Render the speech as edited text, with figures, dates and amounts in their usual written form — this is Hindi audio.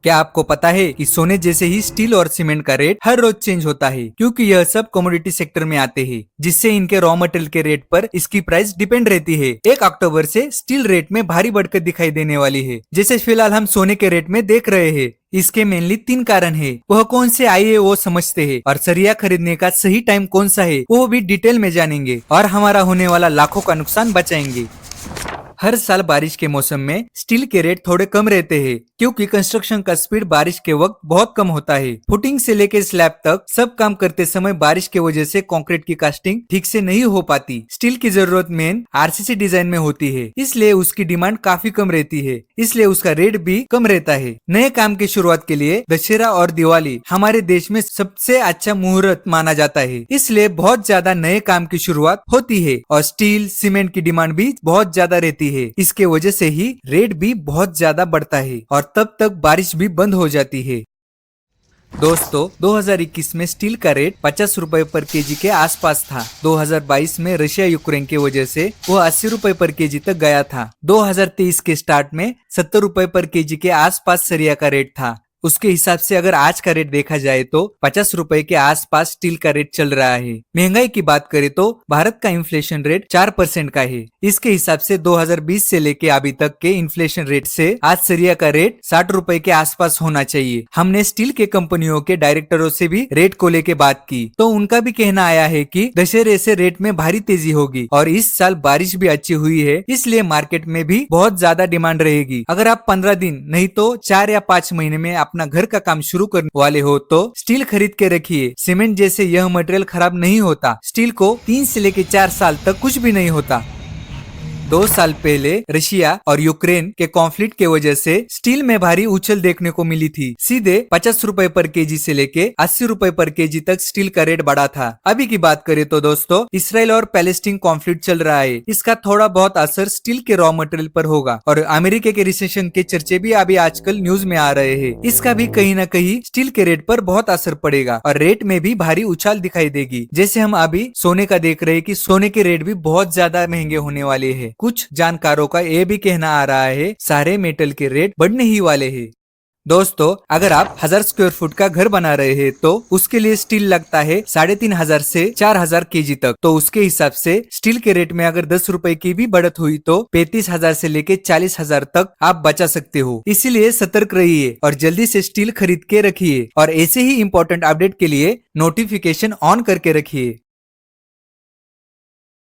क्या आपको पता है कि सोने जैसे ही स्टील और सीमेंट का रेट हर रोज चेंज होता है, क्योंकि यह सब कमोडिटी सेक्टर में आते हैं, जिससे इनके रॉ मटेरियल के रेट पर इसकी प्राइस डिपेंड रहती है। 1 अक्टूबर से स्टील रेट में भारी बढ़कर दिखाई देने वाली है, जैसे फिलहाल हम सोने के रेट में देख रहे हैं। इसके मेनली 3 कारण है। वह कौन से आइए वो समझते हैं, और सरिया खरीदने का सही टाइम कौन सा है वो भी डिटेल में जानेंगे, और हमारा होने वाला लाखों का नुकसान बचाएंगे। हर साल बारिश के मौसम में स्टील के रेट थोड़े कम रहते हैं, क्योंकि कंस्ट्रक्शन का स्पीड बारिश के वक्त बहुत कम होता है। फुटिंग से लेकर स्लैब तक सब काम करते समय बारिश की वजह से कंक्रीट की कास्टिंग ठीक से नहीं हो पाती। स्टील की जरूरत मेन आरसीसी डिजाइन में होती है, इसलिए उसकी डिमांड काफी कम रहती है, इसलिए उसका रेट भी कम रहता है। नए काम की शुरुआत के लिए दशहरा और दिवाली हमारे देश में सबसे अच्छा मुहूर्त माना जाता है, इसलिए बहुत ज्यादा नए काम की शुरुआत होती है, और स्टील सीमेंट की डिमांड भी बहुत ज्यादा रहती है। इसके वजह से ही रेट भी बहुत ज्यादा बढ़ता है, और तब तक बारिश भी बंद हो जाती है। दोस्तों, 2021 में स्टील का रेट 50 रुपए पर केजी के आसपास था। 2022 में रशिया यूक्रेन की वजह से वह 80 रुपए पर केजी तक गया था। 2023 के स्टार्ट में 70 रुपए पर केजी के आसपास सरिया का रेट था। उसके हिसाब से अगर आज का रेट देखा जाए तो 50 रुपए के आसपास स्टील का रेट चल रहा है। महंगाई की बात करें तो भारत का इन्फ्लेशन रेट 4% का है। इसके हिसाब से 2020 से लेके अभी तक के इन्फ्लेशन रेट से आज सरिया का रेट 60 रुपए के आसपास होना चाहिए। हमने स्टील के कंपनियों के डायरेक्टरों से भी रेट को लेके बात की, तो उनका भी कहना आया है कि दशहरे से रेट में भारी तेजी होगी, और इस साल बारिश भी अच्छी हुई है, इसलिए मार्केट में भी बहुत ज्यादा डिमांड रहेगी। अगर आप 15 दिन नहीं तो 4 या 5 महीने में अपना घर का काम शुरू करने वाले हो तो स्टील खरीद के रखिए। सीमेंट जैसे यह मटेरियल खराब नहीं होता। स्टील को 3 से लेकर 4 साल तक कुछ भी नहीं होता। 2 साल पहले रशिया और यूक्रेन के कॉन्फ्लिक्ट के वजह से स्टील में भारी उछल देखने को मिली थी। सीधे 50 रुपए पर केजी से लेके 80 रुपए पर केजी तक स्टील का रेट बढ़ा था। अभी की बात करें तो दोस्तों, इसराइल और पैलेस्टीन कॉन्फ्लिक्ट चल रहा है। इसका थोड़ा बहुत असर स्टील के रॉ मटेरियल पर होगा, और अमेरिका के रिसेशन के चर्चे भी अभी आजकल न्यूज में आ रहे हैं। इसका भी कहीं न कहीं स्टील के रेट पर बहुत असर पड़ेगा, और रेट में भी भारी उछाल दिखाई देगी। जैसे हम अभी सोने का देख रहे हैं कि सोने के रेट भी बहुत ज्यादा महंगे होने वाले हैं। कुछ जानकारों का ये भी कहना आ रहा है सारे मेटल के रेट बढ़ने ही वाले हैं। दोस्तों, अगर आप 1000 स्क्वायर फुट का घर बना रहे हैं तो उसके लिए स्टील लगता है 3500 से 4000 केजी तक। तो उसके हिसाब से स्टील के रेट में अगर 10 रुपए की भी बढ़त हुई तो 35,000 से लेके 40,000 तक आप बचा सकते हो। इसीलिए सतर्क रहिए और जल्दी से स्टील खरीद के रखिए, और ऐसे ही इंपॉर्टेंट अपडेट के लिए नोटिफिकेशन ऑन करके रखिए।